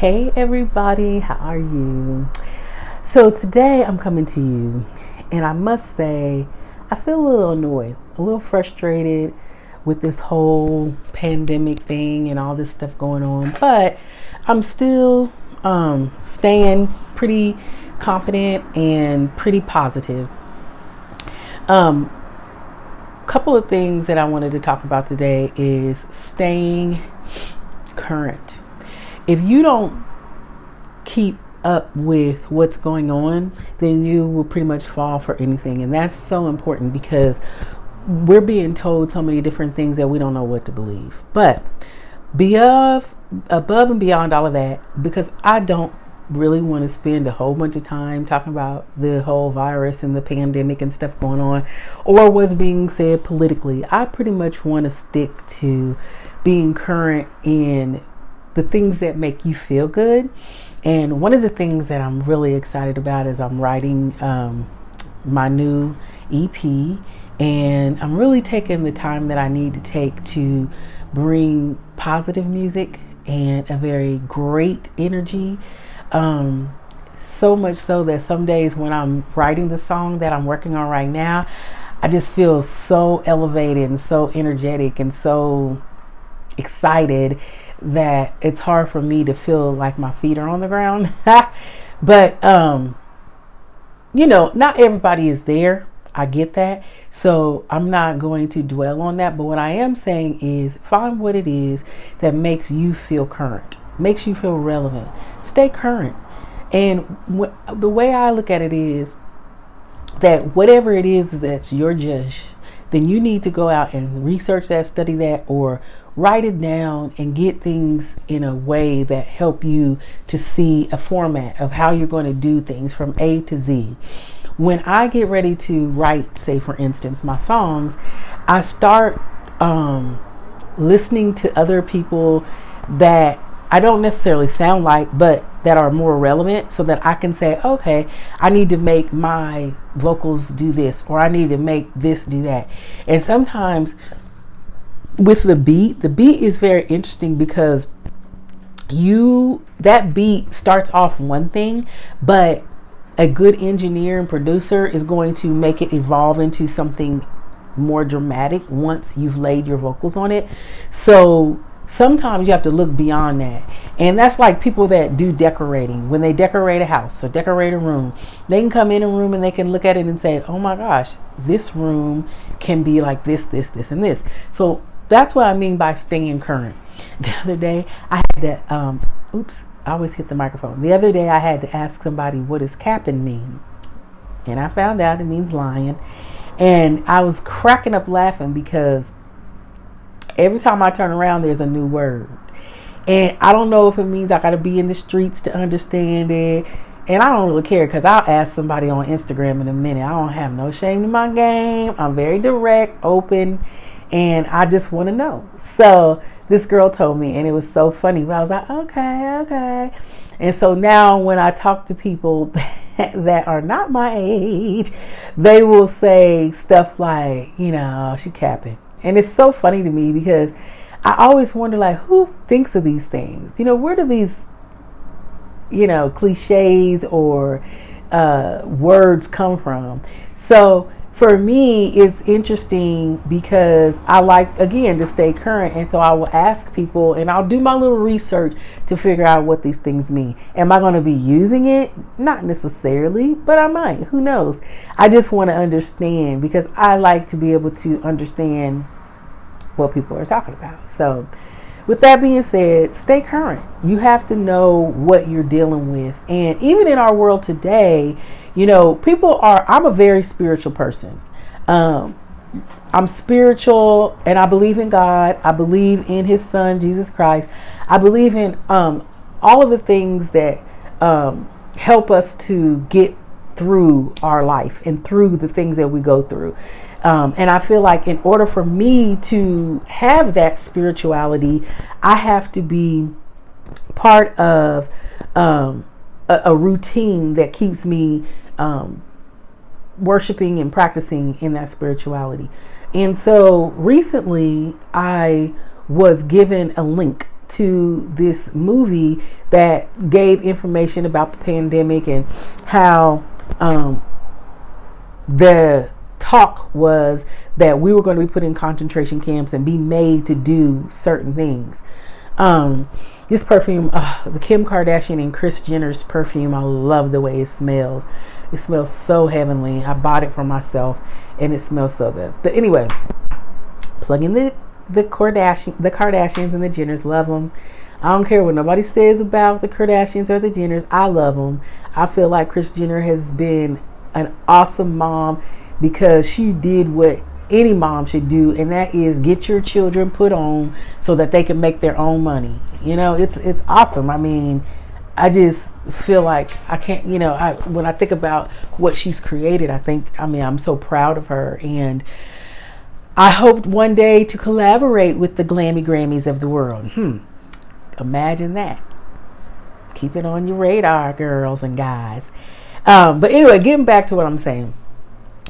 Hey everybody, how are you? So today I'm coming to you, and I must say I feel a little annoyed, a little frustrated with this whole pandemic thing and all this stuff going on, but I'm still staying pretty confident and pretty positive. Um, Couple of things that I wanted to talk about today is staying current. If you don't keep up with what's going on, then you will pretty much fall for anything. And that's so important because we're being told so many different things that we don't know what to believe. But above and beyond all of that, because I don't really want to spend a whole bunch of time talking about the whole virus and the pandemic and stuff going on or what's being said politically. I pretty much want to stick to being current in the things that make you feel good. And one of the things that I'm really excited about is I'm writing my new EP, and I'm really taking the time that I need to take to bring positive music and a very great energy. So much so that some days when I'm writing the song that I'm working on right now, I just feel so elevated and so energetic and so excited that it's hard for me to feel like my feet are on the ground. But not everybody is there. I get that. So I'm not going to dwell on that. But what I am saying is find what it is that makes you feel current, makes you feel relevant. Stay current. And the way I look at it is that whatever it is that's your judge, then you need to go out and research that, study that, or write it down and get things in a way that help you to see a format of how you're going to do things from A to Z. When I get ready to write, say for instance, my songs, I start listening to other people that I don't necessarily sound like, but that are more relevant, so that I can say, okay, I need to make my vocals do this, or I need to make this do that. And sometimes with the beat is very interesting because that beat starts off one thing, but a good engineer and producer is going to make it evolve into something more dramatic once you've laid your vocals on it. So sometimes you have to look beyond that. And that's like people that do decorating. When they decorate a house or decorate a room, they can come in a room and they can look at it and say, oh my gosh, this room can be like this, and this. So that's what I mean by staying current. The other day I had to, I always hit the microphone. The other day I had to ask somebody, what does capping mean? And I found out it means lion. And I was cracking up laughing because every time I turn around, there's a new word. And I don't know if it means I got to be in the streets to understand it. And I don't really care because I'll ask somebody on Instagram in a minute. I don't have no shame in my game. I'm very direct, open, and I just want to know. So this girl told me, and it was so funny. But I was like, okay. And so now when I talk to people that are not my age, they will say stuff like, she capping. And it's so funny to me because I always wonder, like, who thinks of these things? Where do these, cliches or words come from? So for me, it's interesting because I like, again, to stay current. And so I will ask people and I'll do my little research to figure out what these things mean. Am I going to be using it? Not necessarily, but I might. Who knows? I just want to understand because I like to be able to understand what people are talking about. So with that being said, stay current. You have to know what you're dealing with. And even in our world today, I'm a very spiritual person. I'm spiritual and I believe in God. I believe in his son, Jesus Christ. I believe in all of the things that help us to get through our life and through the things that we go through. And I feel like in order for me to have that spirituality, I have to be part of a routine that keeps me worshiping and practicing in that spirituality. And so recently I was given a link to this movie that gave information about the pandemic and how the talk was that we were going to be put in concentration camps and be made to do certain things. This perfume, the Kim Kardashian and Kris Jenner's perfume, I love the way it smells. It smells so heavenly. I bought it for myself and it smells so good. But anyway, plug in the Kardashians and the Jenners. Love them. I don't care what nobody says about the Kardashians or the Jenners. I love them. I feel like Kris Jenner has been an awesome mom because she did what any mom should do, and that is get your children put on so that they can make their own money. You know, it's awesome. I mean, I just feel like I can't, you know, when I think about what she's created, I'm so proud of her, and I hoped one day to collaborate with the Glammy Grammys of the world. Imagine that. Keep it on your radar, girls and guys. But anyway, getting back to what I'm saying.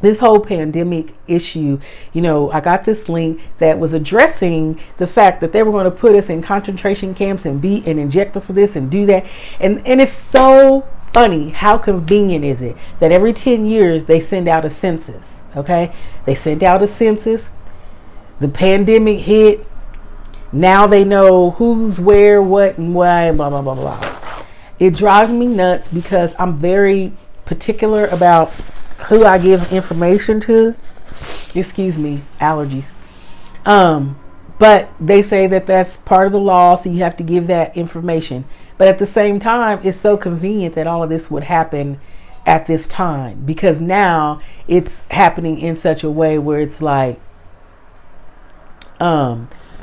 This whole pandemic issue, you know, I got this link that was addressing the fact that they were going to put us in concentration camps and inject us for this and do that. And it's so funny. How convenient is it that every 10 years they send out a census? Okay. They sent out a census. The pandemic hit. Now they know who's where, what, and why, and blah, blah, blah, blah. It drives me nuts because I'm very particular about who I give information to. Excuse me, allergies. But they say that that's part of the law, so you have to give that information. But at the same time, it's so convenient that all of this would happen at this time, because now it's happening in such a way where it's like,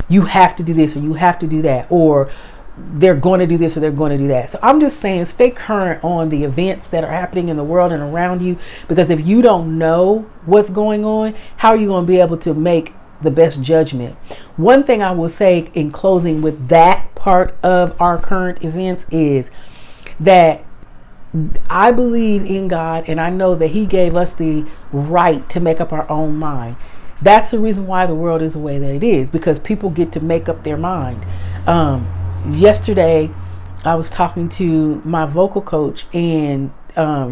you have to do this or you have to do that, or they're going to do this or they're going to do that. So I'm just saying, stay current on the events that are happening in the world and around you, because if you don't know what's going on, how are you going to be able to make the best judgment? One thing I will say in closing with that part of our current events is that I believe in God, and I know that He gave us the right to make up our own mind. That's the reason why the world is the way that it is, because people get to make up their mind. Yesterday, I was talking to my vocal coach, and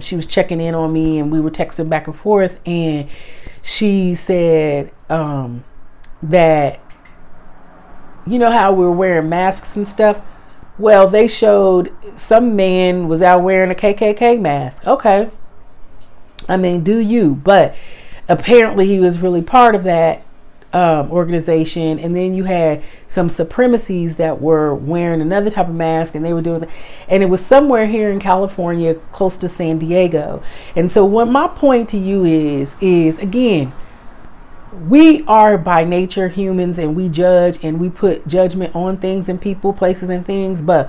she was checking in on me, and we were texting back and forth, and she said that, you know how we're wearing masks and stuff? Well, they showed some man was out wearing a KKK mask. Okay. I mean, do you? But apparently he was really part of that organization. And then you had some supremacies that were wearing another type of mask, and they were doing that. And it was somewhere here in California, close to San Diego. And so what my point to you is again, we are by nature humans, and we judge and we put judgment on things and people, places and things. But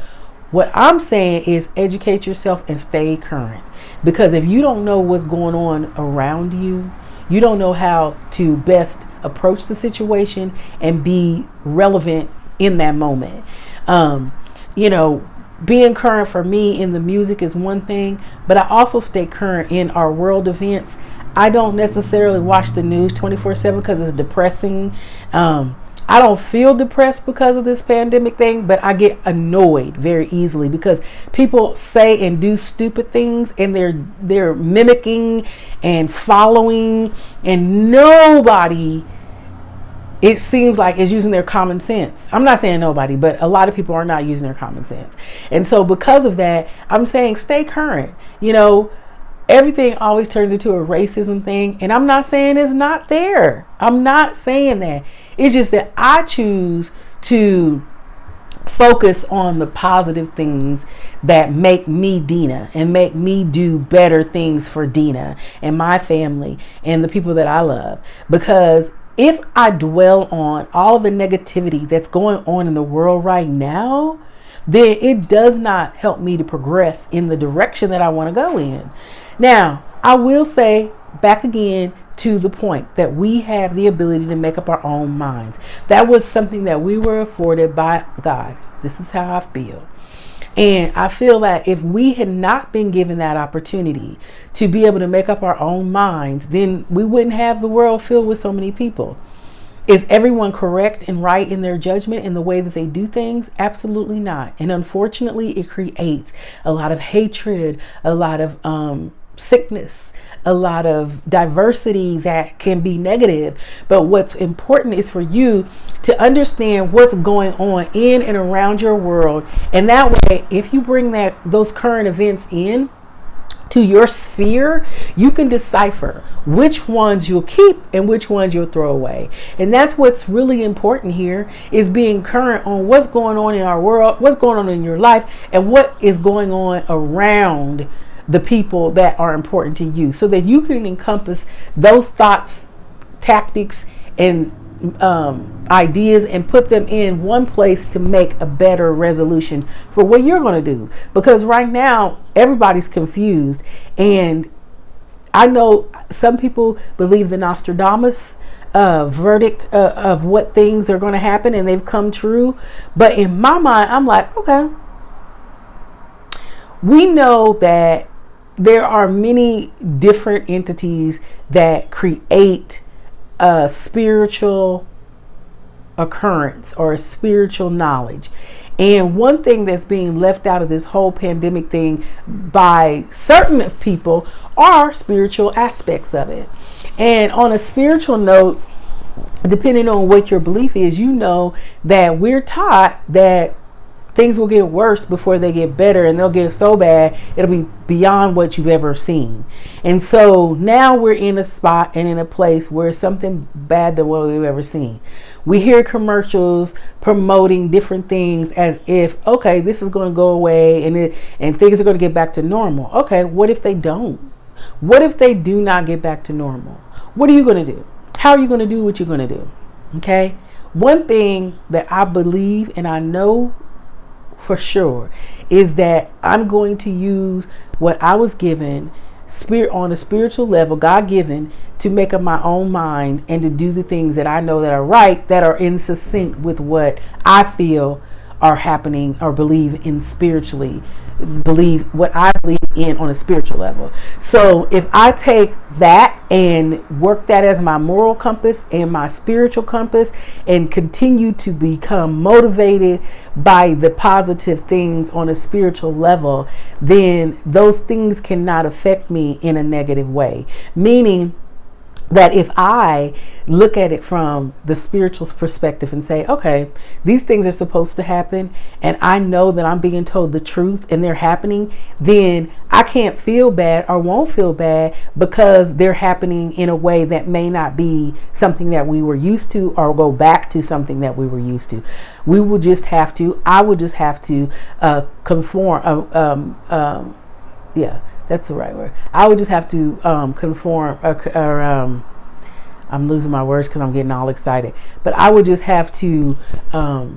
what I'm saying is educate yourself and stay current, because if you don't know what's going on around you, you don't know how to best approach the situation and be relevant in that moment. You know, being current for me in the music is one thing, but I also stay current in our world events. I don't necessarily watch the news 24/7 because it's depressing. I don't feel depressed because of this pandemic thing, but I get annoyed very easily because people say and do stupid things, and they're mimicking and following, and nobody, it seems like, is using their common sense. I'm not saying nobody, but a lot of people are not using their common sense. And so because of that, I'm saying stay current. You know, everything always turns into a racism thing, and I'm not saying it's not there. I'm not saying that. It's just that I choose to focus on the positive things that make me Dina and make me do better things for Dina and my family and the people that I love. Because if I dwell on all the negativity that's going on in the world right now, then it does not help me to progress in the direction that I want to go in. Now, I will say back again to the point that we have the ability to make up our own minds. That was something that we were afforded by God. This is how I feel. And I feel that if we had not been given that opportunity to be able to make up our own minds, then we wouldn't have the world filled with so many people. Is everyone correct and right in their judgment in the way that they do things? Absolutely not. And unfortunately, it creates a lot of hatred, a lot of sickness, a lot of diversity that can be negative. But what's important is for you to understand what's going on in and around your world. And that way, if you bring those current events in to your sphere, you can decipher which ones you'll keep and which ones you'll throw away. And that's what's really important here, is being current on what's going on in our world, what's going on in your life, and what is going on around the people that are important to you, so that you can encompass those thoughts, tactics, and ideas, and put them in one place to make a better resolution for what you're going to do. Because right now everybody's confused, and I know some people believe the Nostradamus verdict of what things are going to happen, and they've come true. But in my mind, I'm like, okay, we know that there are many different entities that create a spiritual occurrence or a spiritual knowledge. And one thing that's being left out of this whole pandemic thing by certain people are spiritual aspects of it. And on a spiritual note, depending on what your belief is, you know that we're taught that things will get worse before they get better, and they'll get so bad it'll be beyond what you've ever seen. And so now we're in a spot and in a place where it's something bad than what we've ever seen. We hear commercials promoting different things as if, okay, this is going to go away and things are going to get back to normal. Okay, what if they don't? What if they do not get back to normal? What are you going to do? How are you going to do what you're going to do? Okay, one thing that I believe and I know for sure is that I'm going to use what I was given on a spiritual level, God given, to make up my own mind and to do the things that I know that are right, that are in sync with what I feel are happening or believe in spiritually, believe what I believe in on a spiritual level. So if I take that and work that as my moral compass and my spiritual compass, and continue to become motivated by the positive things on a spiritual level, then those things cannot affect me in a negative way. Meaning that if I look at it from the spiritual perspective and say, okay, these things are supposed to happen, and I know that I'm being told the truth and they're happening, then I can't feel bad or won't feel bad because they're happening in a way that may not be something that we were used to, or go back to something that we were used to. I would just have to conform. Yeah, that's the right word. I would just have to conform, I'm losing my words because I'm getting all excited. But I would just have to, I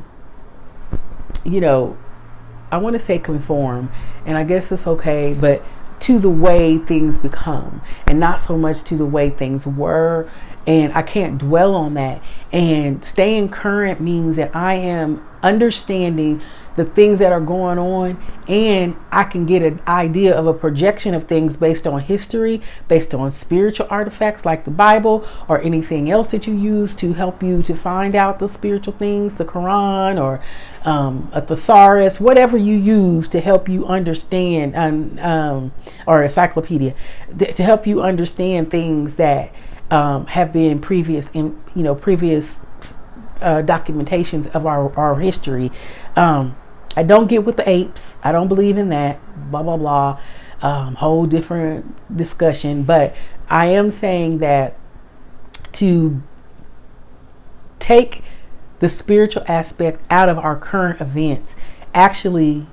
want to say conform, and I guess it's okay, but to the way things become, and not so much to the way things were. And I can't dwell on that. And staying current means that I am understanding the things that are going on, and I can get an idea of a projection of things based on history, based on spiritual artifacts like the Bible or anything else that you use to help you to find out the spiritual things, the Quran or a thesaurus, whatever you use to help you understand, or encyclopedia, to help you understand things that have been previous documentations of our history. I don't get with the apes. I don't believe in that. Blah, blah, blah. Whole different discussion. But I am saying that to take the spiritual aspect out of our current events actually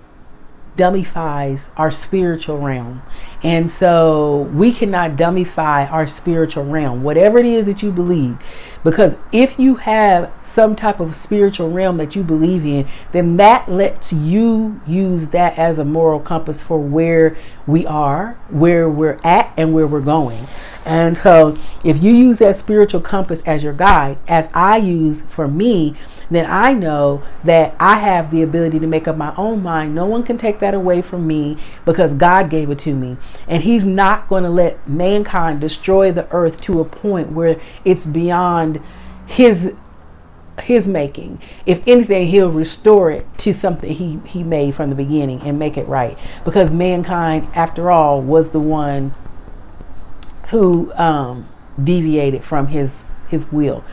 dummifies our spiritual realm. And so we cannot dummify our spiritual realm, whatever it is that you believe. Because if you have some type of spiritual realm that you believe in, then that lets you use that as a moral compass for where we are, where we're at, and where we're going. And so if you use that spiritual compass as your guide, as I use for me, then I know that I have the ability to make up my own mind. No one can take that away from me because God gave it to me. And He's not going to let mankind destroy the earth to a point where it's beyond His his making. If anything, he'll restore it to something he made from the beginning and make it right, because mankind, after all, was the one who deviated from his will.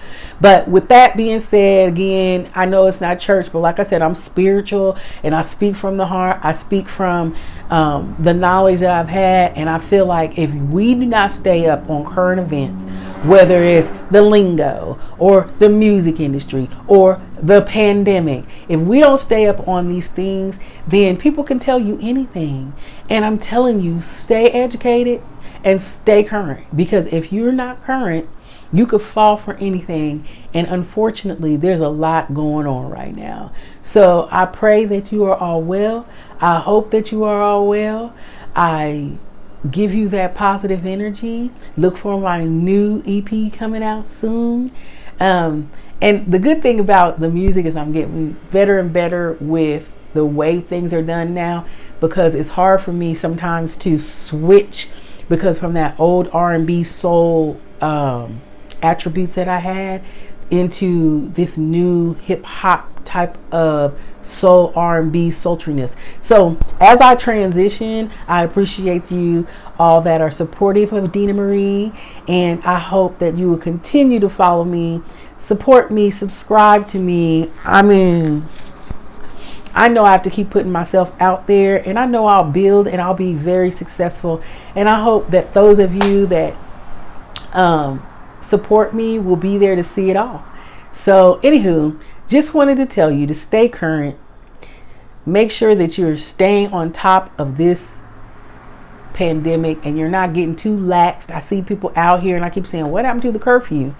But with that being said, again, I know it's not church, but like I said, I'm spiritual and I speak from the heart. I speak from the knowledge that I've had, and I feel like if we do not stay up on current events, whether it's the lingo or the music industry or the pandemic, if we don't stay up on these things, then people can tell you anything. And I'm telling you, stay educated and stay current, because if you're not current, you could fall for anything. And unfortunately, there's a lot going on right now. So I pray that you are all well. I hope that you are all well. I give you that positive energy. Look for my new EP coming out soon. And the good thing about the music is I'm getting better and better with the way things are done now, because it's hard for me sometimes to switch, because from that old R&B soul attributes that I had into this new hip hop type of soul R&B sultriness. So as I transition, I appreciate you all that are supportive of Dina Marie, and I hope that you will continue to follow me, support me, subscribe to me. I mean, I know I have to keep putting myself out there, and I know I'll build and I'll be very successful. And I hope that those of you that support me will be there to see it all. So anywho, just wanted to tell you to stay current. Make sure that you're staying on top of this pandemic and you're not getting too laxed. I see people out here and I keep saying, what happened to the curfew?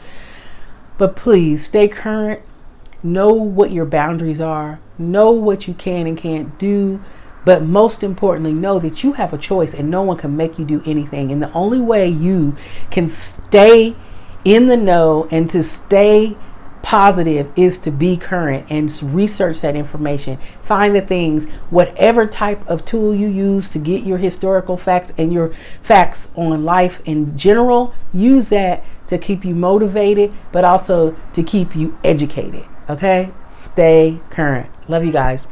But please stay current. Know what your boundaries are. Know what you can and can't do. But most importantly, know that you have a choice and no one can make you do anything. And the only way you can stay in the know and to stay positive is to be current and research that information. Find the things, whatever type of tool you use to get your historical facts and your facts on life in general, use that to keep you motivated, but also to keep you educated. Okay? Stay current. Love you guys.